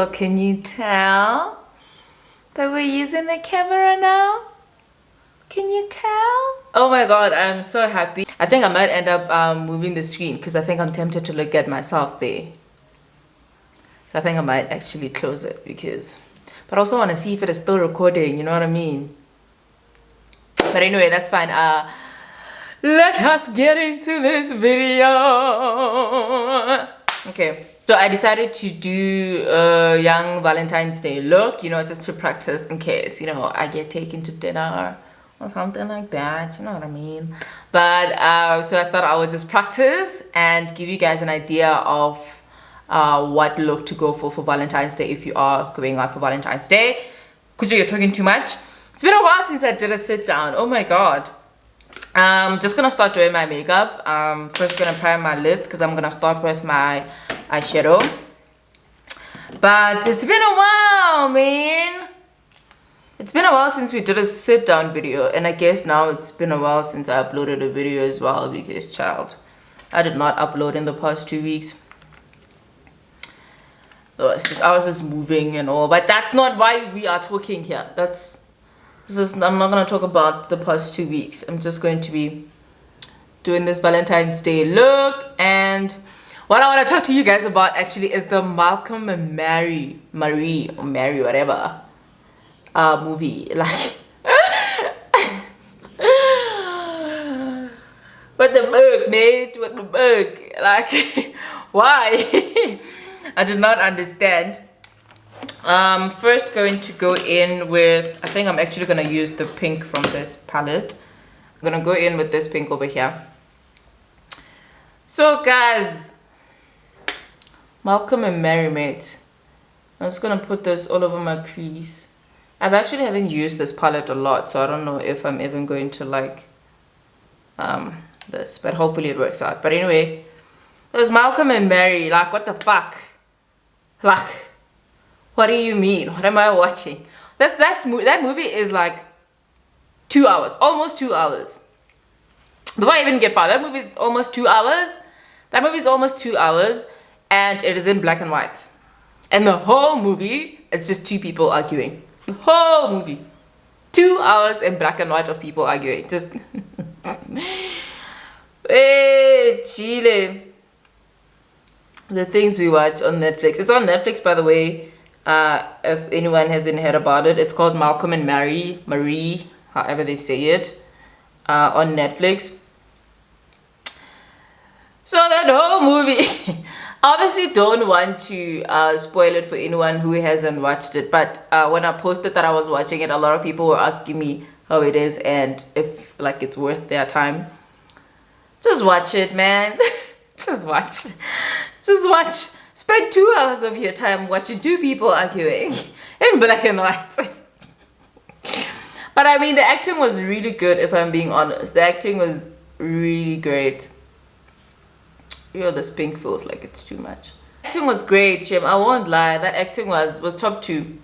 Well, can you tell that we're using the camera now? Can you tell? Oh my god, I'm so happy. I think I might end up moving the screen because I think I'm tempted to look at myself there. So I think I might actually close it because... But I also want to see if it is still recording, you know what I mean? But anyway, that's fine. Let us get into this video. Okay, so I decided to do a young Valentine's Day look, you know, just to practice in case, you know, I get taken to dinner or something like that, you know what I mean? But so I thought I would just practice and give you guys an idea of what look to go for Valentine's Day if you are going out for Valentine's Day. Kujo, you're talking too much. It's been a while since I did a sit down. Oh my god. Just gonna start doing my makeup. First gonna prime my lips because I'm gonna start with my eyeshadow. But it's been a while, man. It's been a while since we did a sit down video, and I guess now it's been a while since I uploaded a video as well because child, I did not upload in the past 2 weeks. I was just moving and all, but that's not why we are talking here. I'm not gonna talk about the past 2 weeks. I'm just going to be doing this Valentine's Day look, and what I want to talk to you guys about actually is the Malcolm and Mary whatever movie. Like what the fuck, mate? What the fuck? Like why? I did not understand. First going to go in with, I think I'm actually going to use the pink from this palette. I'm going to go in with this pink over here. So guys, Malcolm and Mary, mate. I'm just going to put this all over my crease. I actually haven't used this palette a lot, so I don't know if I'm even going to like this, but hopefully it works out. But anyway, there's Malcolm and Mary. Like, what the fuck? Like, what do you mean? What am I watching? That movie is like 2 hours, almost 2 hours. Before I even get far, that movie is almost 2 hours. That movie is almost 2 hours, and it is in black and white. And the whole movie, it's just two people arguing. The whole movie, 2 hours in black and white of people arguing. Just hey, Chile. The things we watch on Netflix. It's on Netflix, by the way. If anyone hasn't heard about it, it's called Malcolm and Marie, however they say it, on Netflix. So that whole movie, obviously don't want to spoil it for anyone who hasn't watched it, but when I posted that I was watching it, a lot of people were asking me how it is and if like it's worth their time. Just watch it, man. Just watch. Spend 2 hours of your time watching two people arguing in black and white. But I mean, the acting was really good, if I'm being honest. The acting was really great. You know, this pink feels like it's too much. Acting was great, Shem. I won't lie. That acting was top 2.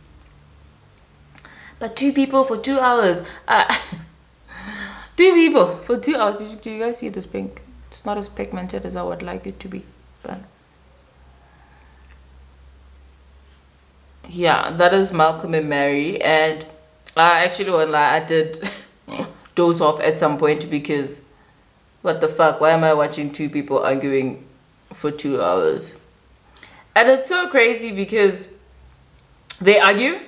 But 2 people for 2 hours. 2 people for 2 hours. Do you guys see this pink? It's not as pigmented as I would like it to be. But yeah, that is Malcolm and Mary, and I actually won't lie, I did doze off at some point because what the fuck, why am I watching 2 people arguing for 2 hours? And it's so crazy because they argue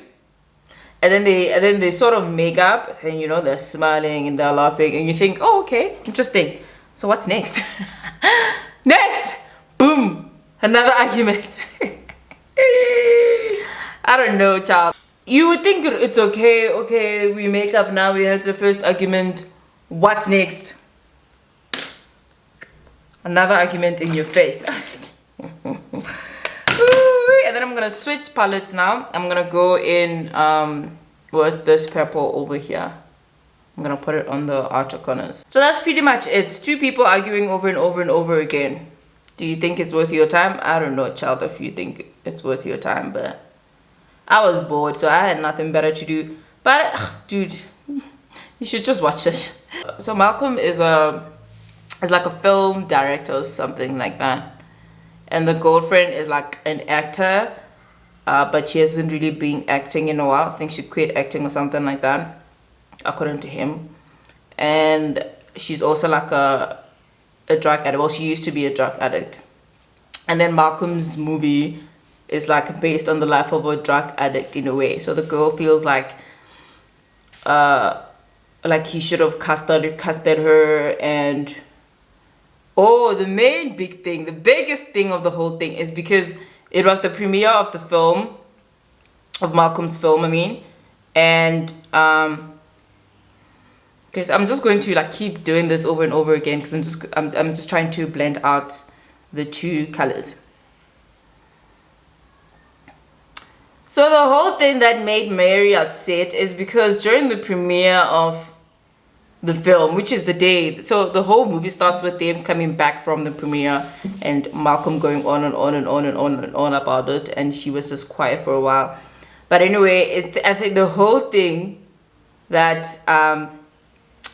and then they sort of make up, and you know, they're smiling and they're laughing and you think, oh, okay, interesting, so what's next? Next, boom, another argument. I don't know, child. You would think it's okay, we make up now, we had the first argument, what's next? Another argument in your face. And then I'm gonna switch palettes now. I'm gonna go in with this purple over here. I'm gonna put it on the outer corners. So that's pretty much it. 2 people arguing over and over and over again. Do you think it's worth your time? I don't know, child, if you think it's worth your time, but I was bored, so I had nothing better to do. But dude, you should just watch it. So Malcolm is like a film director or something like that, and the girlfriend is like an actor, but she hasn't really been acting in a while. I think she quit acting or something like that, according to him. And she's also like a drug addict. Well, she used to be a drug addict. And then Malcolm's movie is like based on the life of a drug addict in a way. So the girl feels like he should have casted her. And the main big thing, the biggest thing of the whole thing is because it was the premiere of the film, of Malcolm's film, I mean. And because I'm just going to like keep doing this over and over again, because I'm just trying to blend out the two colors. So the whole thing that made Mary upset is because during the premiere of the film, which is the day, so the whole movie starts with them coming back from the premiere and Malcolm going on and on and on and on and on about it, and she was just quiet for a while. But anyway, I think the whole thing that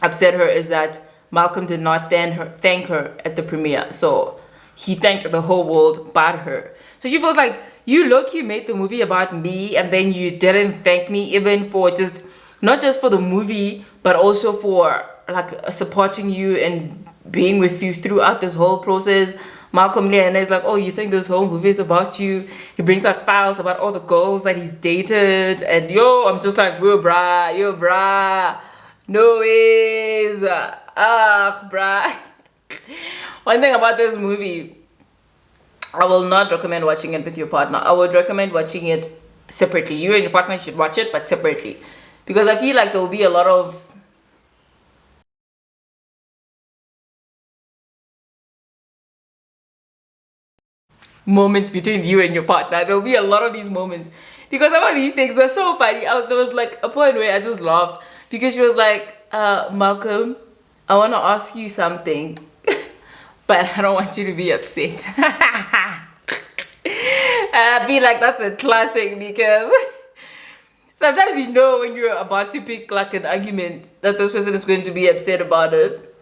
upset her is that Malcolm did not thank her at the premiere. So he thanked the whole world but her. So she feels like, you low-key made the movie about me, and then you didn't thank me even for not just for the movie, but also for like supporting you and being with you throughout this whole process. Malcolm Leon is like, oh, you think this whole movie is about you? He brings out files about all the girls that he's dated, and I'm just like, yo brah, no ways, brah. One thing about this movie, I will not recommend watching it with your partner. I would recommend watching it separately. You and your partner should watch it, but separately. Because I feel like there will be a lot of moments between you and your partner. There will be a lot of these moments. Because some of these things, they're so funny. There was like a point where I just laughed. Because she was like, Malcolm, I want to ask you something. But I don't want you to be upset. I feel like that's a classic, because sometimes when you're about to pick like an argument that this person is going to be upset about it.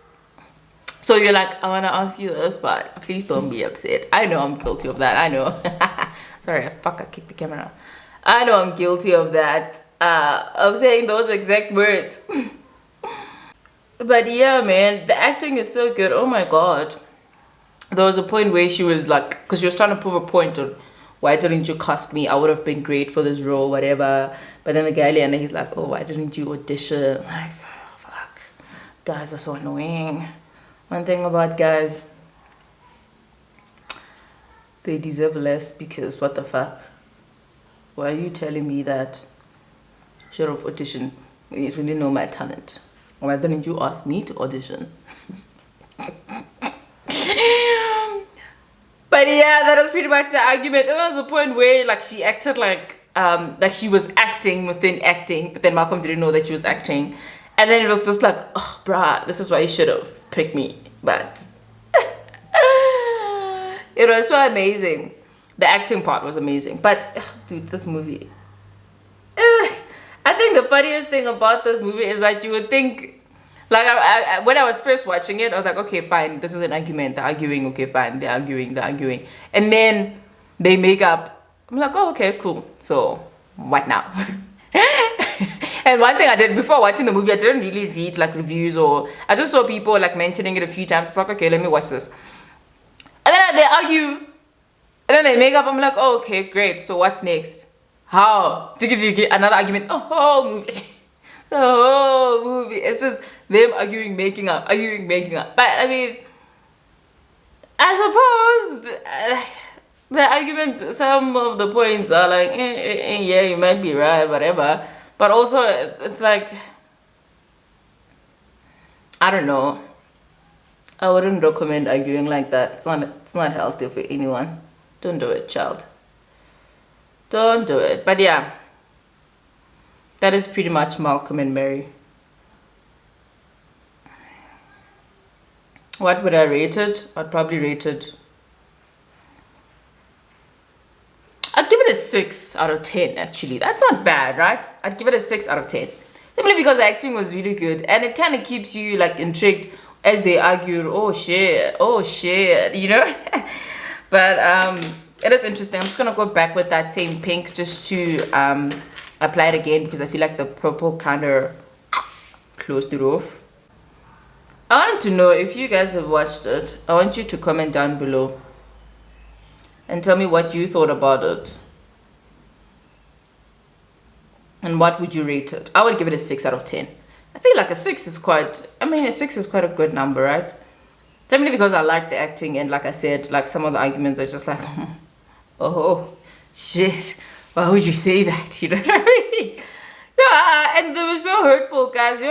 So you're like, I want to ask you this, but please don't be upset. I know I'm guilty of that. I know. Sorry, I kicked the camera. I know I'm guilty of that. Of saying those exact words. But yeah, man, the acting is so good. Oh my god. There was a point where she was like, because she was trying to prove a point on, why didn't you cast me? I would have been great for this role, whatever. But then the guy, and he's like, oh, why didn't you audition? I'm like, oh, fuck. Guys are so annoying. One thing about guys, they deserve less, because what the fuck? Why are you telling me that I should have auditioned? You really know my talent. Why didn't you ask me to audition? But yeah, that was pretty much the argument. And there was a point where like she acted like she was acting within acting, but then Malcolm didn't know that she was acting. And then it was just like, oh bruh, this is why you should have picked me. But it was so amazing. The acting part was amazing. But dude, this movie, I think the funniest thing about this movie is that you would think, like, when I was first watching it, I was like, okay, fine, this is an argument. They're arguing, okay, fine, they're arguing. And then they make up. I'm like, oh, okay, cool. So, what now? And one thing I did before watching the movie, I didn't really read, like, reviews, or I just saw people, like, mentioning it a few times. It's like, okay, let me watch this. And then they argue, and then they make up. I'm like, oh, okay, great. So, what's next? How? Another argument. The whole movie. The whole movie. It's just them arguing, making up. But I mean, I suppose the arguments, some of the points are like, yeah, you might be right, whatever. But also, it's like, I don't know. I wouldn't recommend arguing like that. It's not healthy for anyone. Don't do it, child. Don't do it. But yeah, that is pretty much Malcolm and Mary. What would I rate it? I'd probably rate it, I'd give it a 6 out of 10 actually. That's not bad, right? I'd give it a 6 out of 10. Simply because the acting was really good, and it kind of keeps you like intrigued as they argued, oh shit, you know? But it is interesting. I'm just gonna go back with that same pink just to apply it again, because I feel like the purple kind of closed it off. I want to know if you guys have watched it. I want you to comment down below and tell me what you thought about it. And what would you rate it? I would give it a 6 out of 10. I feel like a 6 is quite, I mean, a 6 is quite a good number, right? Definitely because I like the acting, and like I said, like some of the arguments are just like, oh, shit, why would you say that? You know what I mean? Yeah, and they were so hurtful, guys.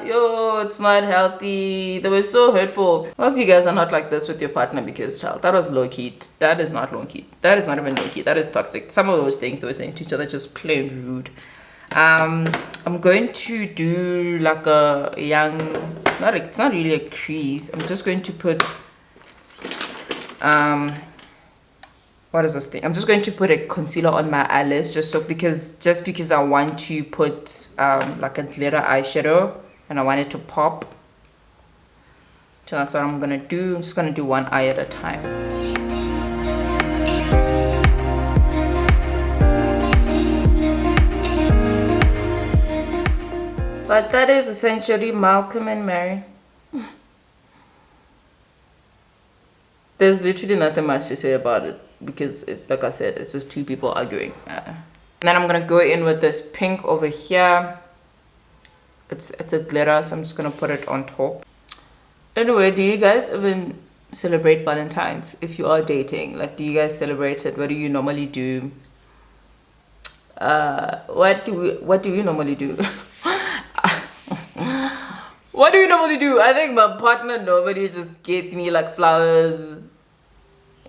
Yo, it's not healthy. They were so hurtful. I hope you guys are not like this with your partner, because, child, that was low key. That is not low key. That is not even low key. That is toxic. Some of those things they were saying to each other just plain rude. I'm going to do like a young, it's not really a crease. I'm just going to put what is this thing? I'm just going to put a concealer on my eyelids just because I want to put like a glitter eyeshadow, and I want it to pop. So that's what I'm gonna do. I'm just gonna do one eye at a time. But that is essentially Malcolm and Mary. There's literally nothing much to say about it, because like I said, it's just two people arguing. And then I'm gonna go in with this pink over here. It's a glitter, so I'm just gonna put it on top. Anyway, do you guys even celebrate Valentine's if you are dating? Like, do you guys celebrate it? What do you normally do? What do you normally do? What do you normally do? I think my partner normally just gets me like flowers.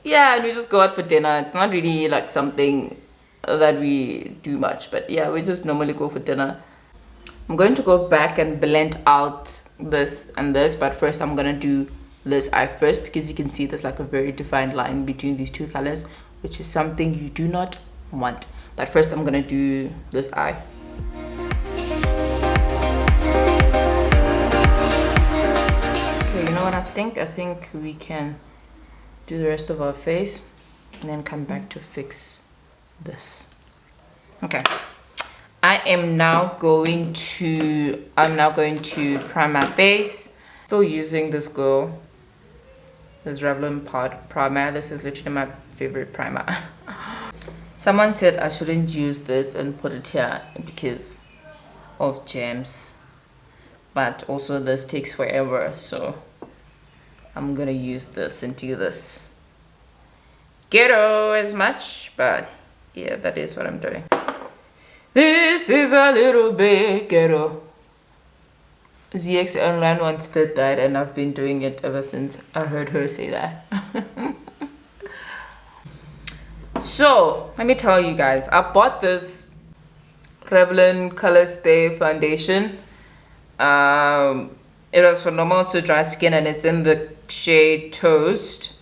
Yeah, and we just go out for dinner. It's not really like something that we do much, but yeah, we just normally go for dinner. I'm going to go back and blend out this and this, but first I'm gonna do this eye first, because you can see there's like a very defined line between these two colors, which is something you do not want. But first I'm gonna do this eye. You know what, I think we can do the rest of our face and then come back to fix this. Okay, I'm now going to prime my face. Still using this Revlon primer. This is literally my favorite primer. Someone said I shouldn't use this and put it here because of gems, but also this takes forever, so I'm gonna use this and do this ghetto as much, but yeah, that is what I'm doing. This is a little bit ghetto. ZX Online once did that, and I've been doing it ever since I heard her say that. So let me tell you guys, I bought this Revlon Color Stay foundation. It was for normal to dry skin, and it's in the shade Toast.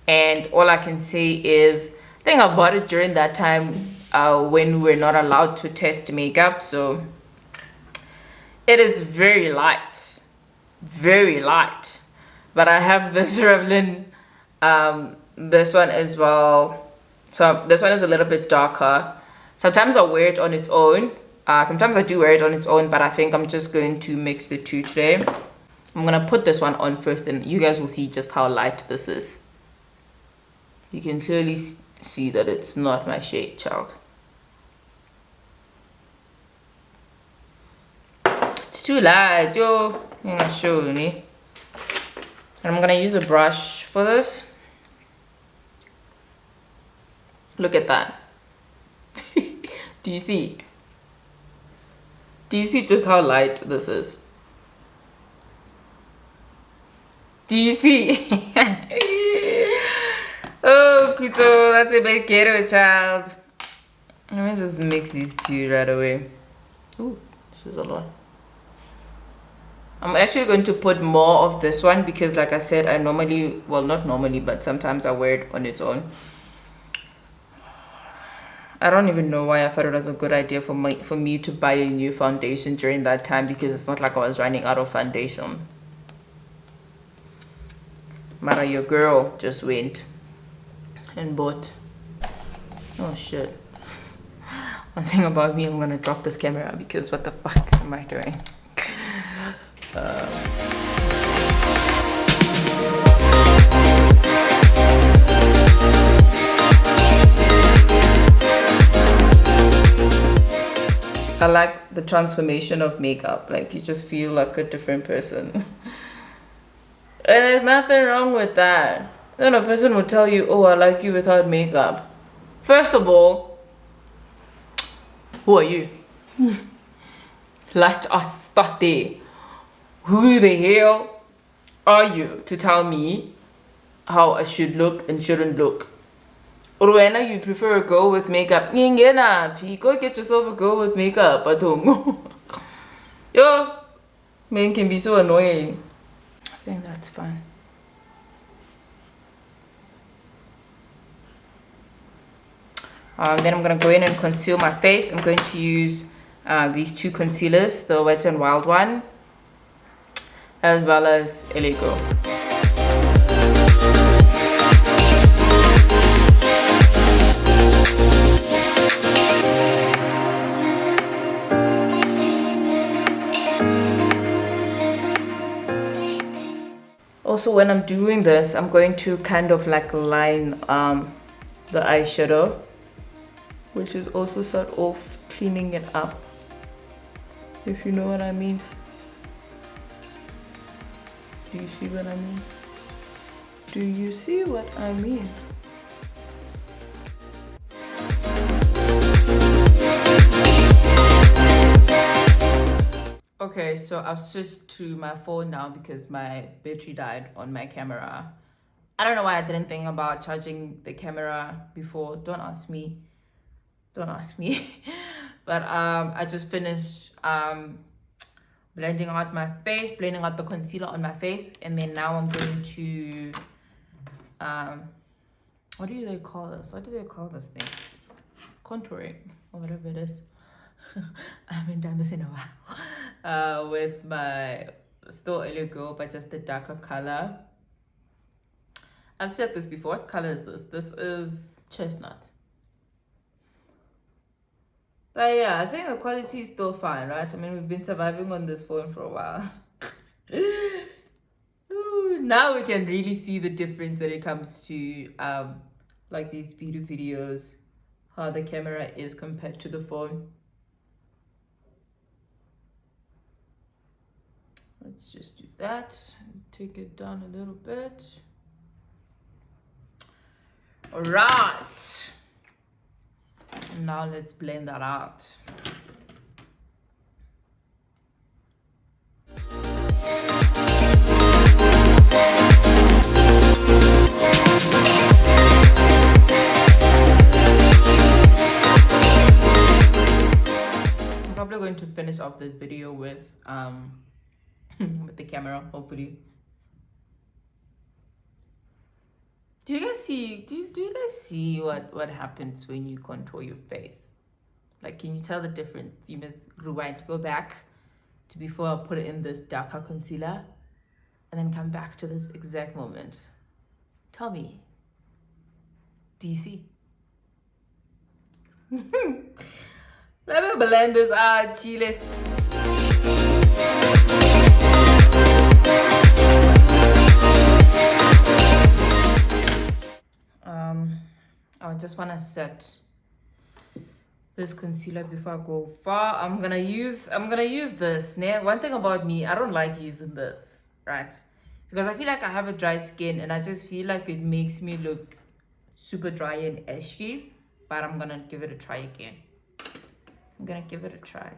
And all I can say is, I think I bought it during that time when we're not allowed to test makeup, so it is very light, but I have this Revlon this one as well. So this one is a little bit darker. Sometimes I wear it on its own, sometimes I do wear it on its own, but I think I'm just going to mix the two today. I'm gonna put this one on first, and you guys will see just how light this is. You can clearly see that it's not my shade, child. It's too light, yo. I'm gonna show you. And I'm gonna use a brush for this. Look at that. Do you see? Do you see just how light this is? Do you see? Oh, Kuto, that's a bit ghetto, child. Let me just mix these two right away. Ooh, this is a lot. I'm actually going to put more of this one because, like I said, I normally, well, not normally, but sometimes I wear it on its own. I don't even know why I thought it was a good idea for me to buy a new foundation during that time, because it's not like I was running out of foundation. Mara, your girl just went and bought. Oh shit. One thing about me, I'm gonna drop this camera because what the fuck am I doing? I like the transformation of makeup. Like, you just feel like a different person. And there's nothing wrong with that. Then a person will tell you, oh, I like you without makeup. First of all, who are you? Let us start there. Who the hell are you to tell me how I should look and shouldn't look? Rowena, you prefer a girl with makeup? Go get yourself a girl with makeup. I don't know. Yo, men can be so annoying. I think that's fine. Then I'm going to go in and conceal my face. I'm going to use these two concealers, the Wet n Wild one, as well as LA Girl. Also, when I'm doing this, I'm going to kind of like line the eyeshadow, which is also sort of cleaning it up, if you know what I mean. Do you see what I mean? Do you see what I mean? Okay, so I've switched to my phone now because my battery died on my camera. I don't know why I didn't think about charging the camera before. Don't ask me. Don't ask me. But I just finished blending out my face, blending out the concealer on my face, and then now I'm going to what do they call this? What do they call this thing? Contouring or whatever it is. I haven't done this in a while. With my still LA Girl, but just a darker color. I've said this before. What color is this? This is chestnut. But yeah, I think the quality is still fine, right? I mean, we've been surviving on this phone for a while. Ooh, now we can really see the difference when it comes to like these beauty videos, how the camera is compared to the phone. Let's just do that. Take it down a little bit. All right. Now let's blend that out. I'm probably going to finish off this video with with the camera, hopefully. Do you guys see what happens when you contour your face? Like, can you tell the difference? You must rewind, go back to before I put it in this darker concealer, and then come back to this exact moment. Tell me, do you see? Let me blend this out, Chile. I just want to set this concealer before I go far. I'm gonna use this. One thing about me, I don't like using this, right? Because I feel like I have a dry skin and I just feel like it makes me look super dry and ashy. But I'm gonna give it a try again. I'm gonna give it a try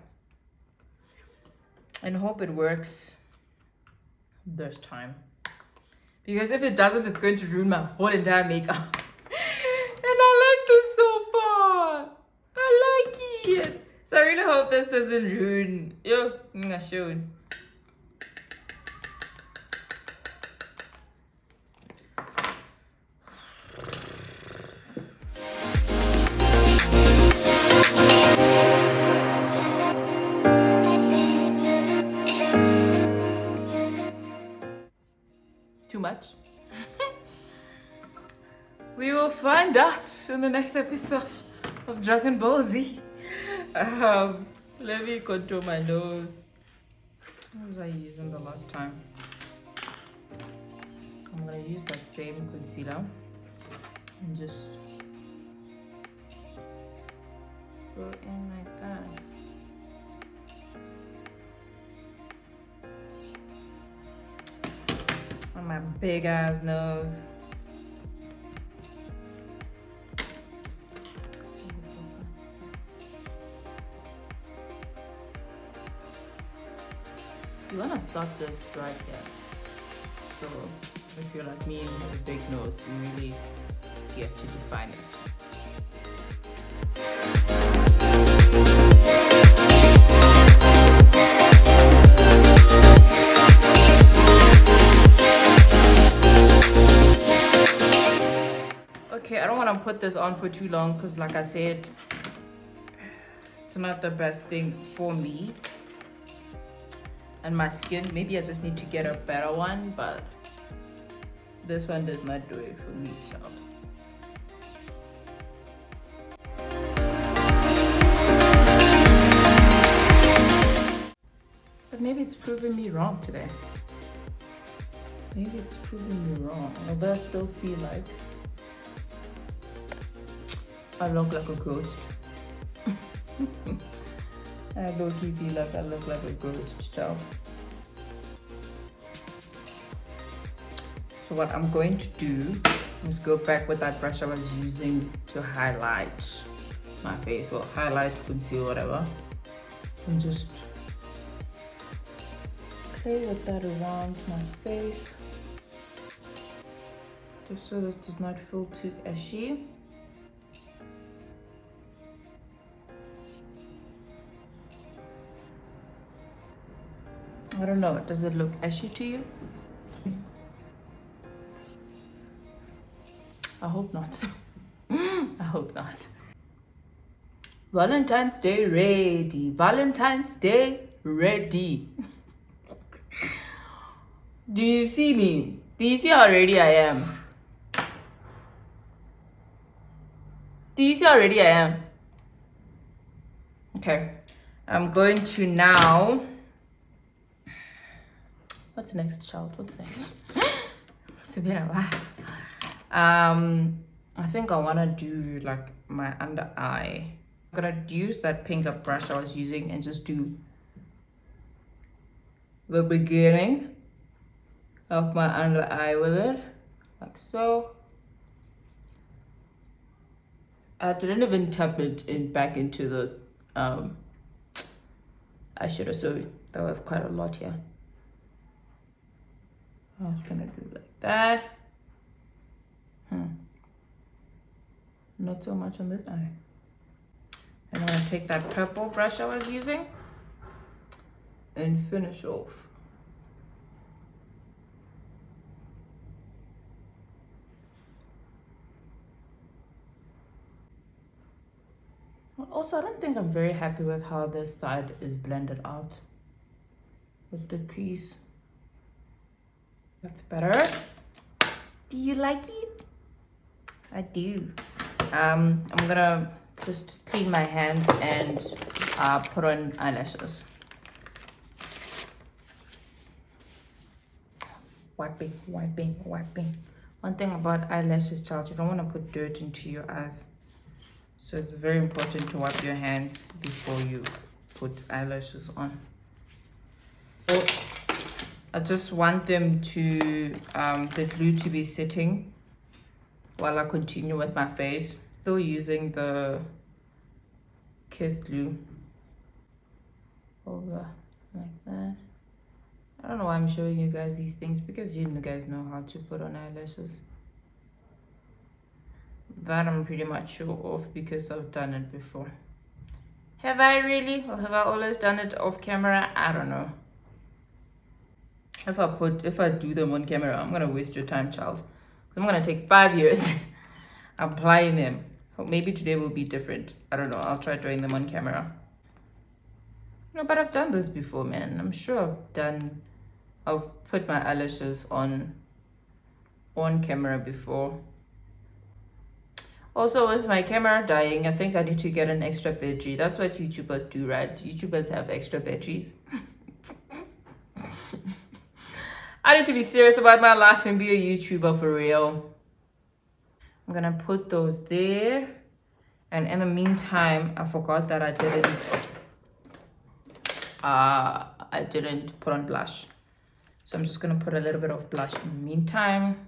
and hope it works this time. Because if it doesn't, it's going to ruin my whole entire makeup. And I like this so far. I like it. So I really hope this doesn't ruin. Yo, I'm showing. Too much. We will find out in the next episode of Dragon Ball Z. Let me contour my nose. What was I using the last time? I'm gonna use that same concealer and just go in like that. On my big ass nose. You wanna start this right here. So if you're like me and you have a big nose, you really get to define it. Okay, I don't want to put this on for too long because like I said, it's not the best thing for me and my skin. Maybe I just need to get a better one, but this one does not do it for me, child. But maybe it's proving me wrong today. Maybe it's proving me wrong. Although I still feel like I look like a ghost. I low-key feel like I look like a ghost, child. So what I'm going to do is go back with that brush I was using to highlight my face, or highlight, conceal, whatever, and just play with that around my face, just so this does not feel too ashy. I don't know, does it look ashy to you? I hope not. I hope not. Valentine's Day ready. Valentine's Day ready. Do you see me? Do you see how ready I am? Do you see how ready I am? Okay. I'm going to now... What's next, child? What's next? It's been a while. I think I want to do like my under eye. I'm gonna use that pinker brush I was using and just do the beginning of my under eye with it, like so. I didn't even tap it in back into the eyeshadow, so that was quite a lot here. I was gonna do like that. Not so much on this eye. And I'm gonna take that purple brush I was using and finish off. Also, I don't think I'm very happy with how this side is blended out with the crease. That's better. Do you like it? I do. I'm gonna just clean my hands and put on eyelashes. Wiping. One thing about eyelashes, child, you don't want to put dirt into your eyes. So it's very important to wipe your hands before you put eyelashes on. So I just want them to, the glue to be sitting while I continue with my face. Still using the Kiss glue over like that. I don't know why I'm showing you guys these things, because you guys know how to put on eyelashes. That I'm pretty much sure of because I've done it before. Have I really? Or have I always done it off camera? I don't know. If I do them on camera, I'm gonna waste your time, child. Because I'm gonna take 5 years applying them. Maybe today will be different. I don't know. I'll try doing them on camera. No, but I've done this before, man. I'm sure I've put my eyelashes on camera before. Also, with my camera dying, I think I need to get an extra battery. That's what YouTubers do, right? YouTubers have extra batteries. I need to be serious about my life and be a YouTuber for real. I'm gonna put those there. And in the meantime, I forgot that I didn't put on blush. So I'm just gonna put a little bit of blush in the meantime.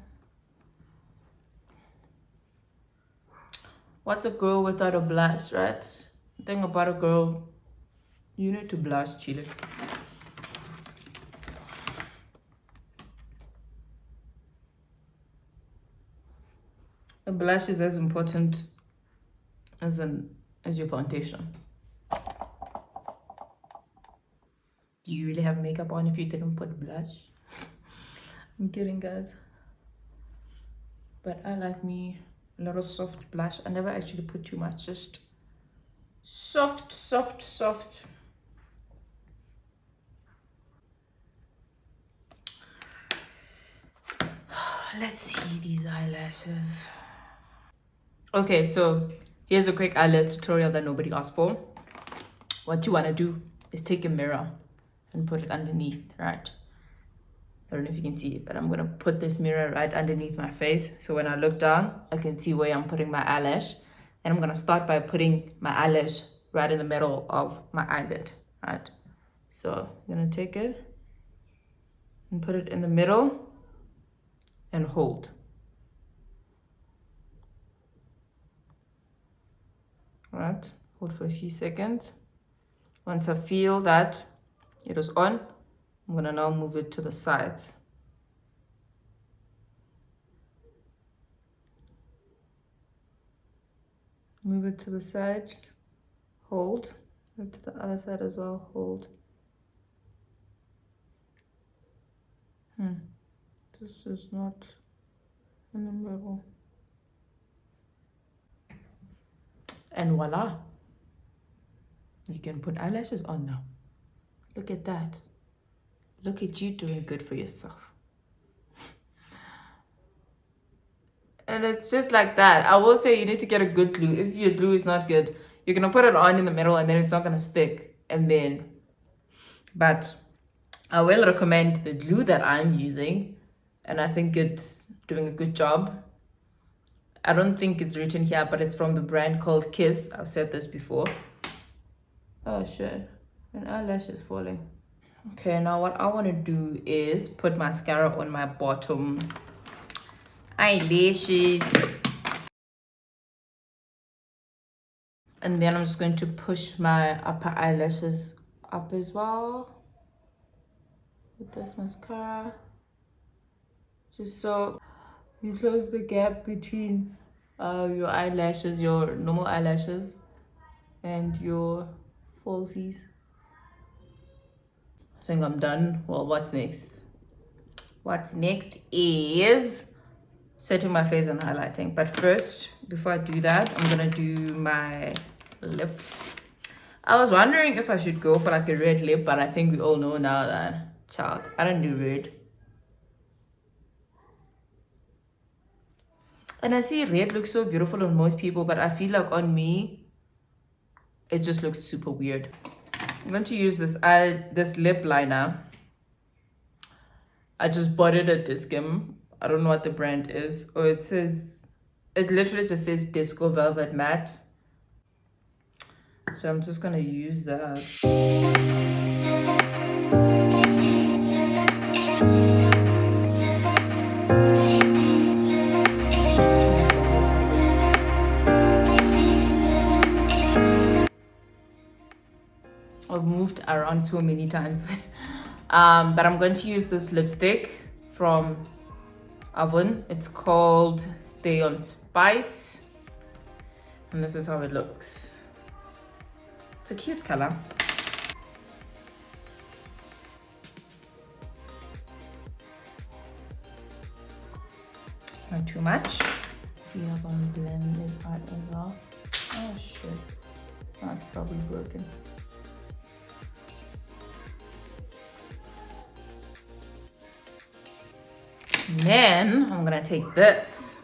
What's a girl without a blush, right? The thing about a girl, you need to blush, chile. A blush is as important as your foundation. Do you really have makeup on if you didn't put blush? I'm kidding, guys. But I like me a little soft blush. I never actually put too much, just soft, soft, soft. Let's see these eyelashes. Okay, so here's a quick eyelash tutorial that nobody asked for. What you want to do is take a mirror and put it underneath, right? I don't know if you can see it, but I'm gonna put this mirror right underneath my face. So when I look down, I can see where I'm putting my eyelash. And I'm gonna start by putting my eyelash right in the middle of my eyelid, right? So I'm gonna take it and put it in the middle and hold. Right, hold for a few seconds. Once I feel that it is on, I'm gonna now move it to the sides. Move it to the sides, hold. Move it to the other side as well, hold. This is not in the middle. And voila, you can put eyelashes on now. Look at that. Look at you doing good for yourself. And it's just like that. I will say you need to get a good glue. If your glue is not good, you're gonna put it on in the middle and then it's not gonna stick. But I will recommend the glue that I'm using, and I think it's doing a good job. I don't think it's written here, but it's from the brand called Kiss. I've said this before. Oh shit, an eyelash is falling. Okay, now what I want to do is put mascara on my bottom eyelashes. And then I'm just going to push my upper eyelashes up as well with this mascara. Just so you close the gap between your eyelashes, your normal eyelashes, and your falsies. I think I'm done. Well, what's next? What's next is setting my face and highlighting. But first, before I do that, I'm gonna do my lips. I was wondering if I should go for like a red lip, but I think we all know now that, child, I don't do red. And I see red looks so beautiful on most people, but I feel like on me, it just looks super weird. I'm going to use this lip liner. I just bought it at Discam. I don't know what the brand is. Oh, it literally just says Disco Velvet Matte. So I'm just gonna use that. I've moved around so many times. But I'm going to use this lipstick from Avon. It's called Stay on Spice. And this is how it looks. It's a cute color. Not too much. I feel like I'm blending it out as well. Oh shit. That's probably broken. And then I'm gonna take this.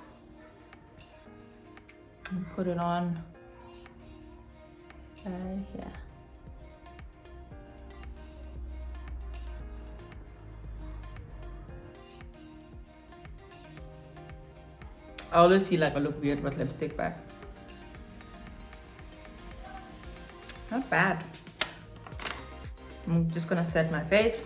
put it on right here. I always feel like I look weird with lipstick, but not bad. I'm just gonna set my face.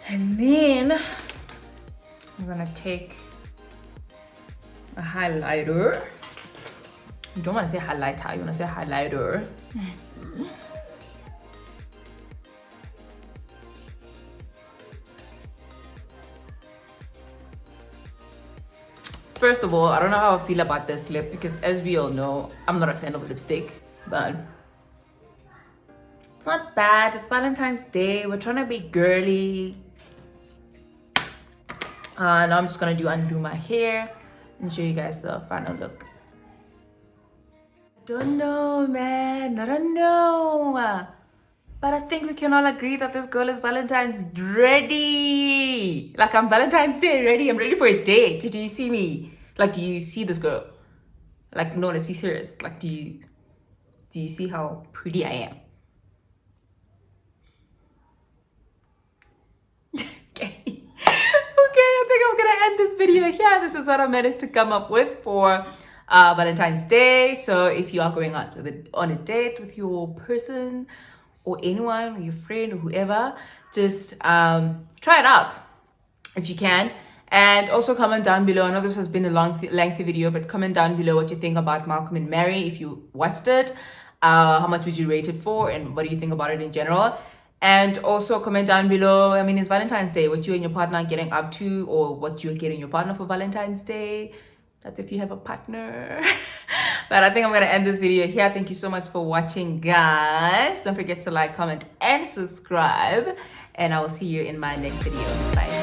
And then I'm gonna take a highlighter. You don't want to say highlighter, you want to say highlighter. First of all, I don't know how I feel about this lip because as we all know, I'm not a fan of lipstick, but it's not bad. It's Valentine's Day. We're trying to be girly. Now I'm just gonna undo my hair and show you guys the final look. I don't know, man. I don't know. But I think we can all agree that this girl is Valentine's ready. Like, I'm Valentine's Day ready. I'm ready for a date. Do you see me? Like, do you see this girl? Like, no, let's be serious. Like, do you see how pretty I am? Okay. I think I'm gonna end this video here. This is what I managed to come up with for Valentine's Day. So if you are going out on a date with your person or anyone, or your friend or whoever, just try it out if you can. And also comment down below. I know this has been a lengthy video, but comment down below what you think about Malcolm and Mary if you watched it. How much would you rate it for, and what do you think about it in general? And also comment down below, I mean, it's Valentine's Day, what you and your partner are getting up to, or what you're getting your partner for Valentine's Day. That's if you have a partner. But I think I'm going to end this video here. Thank you so much for watching, guys. Don't forget to like, comment, and subscribe. And I will see you in my next video. Bye.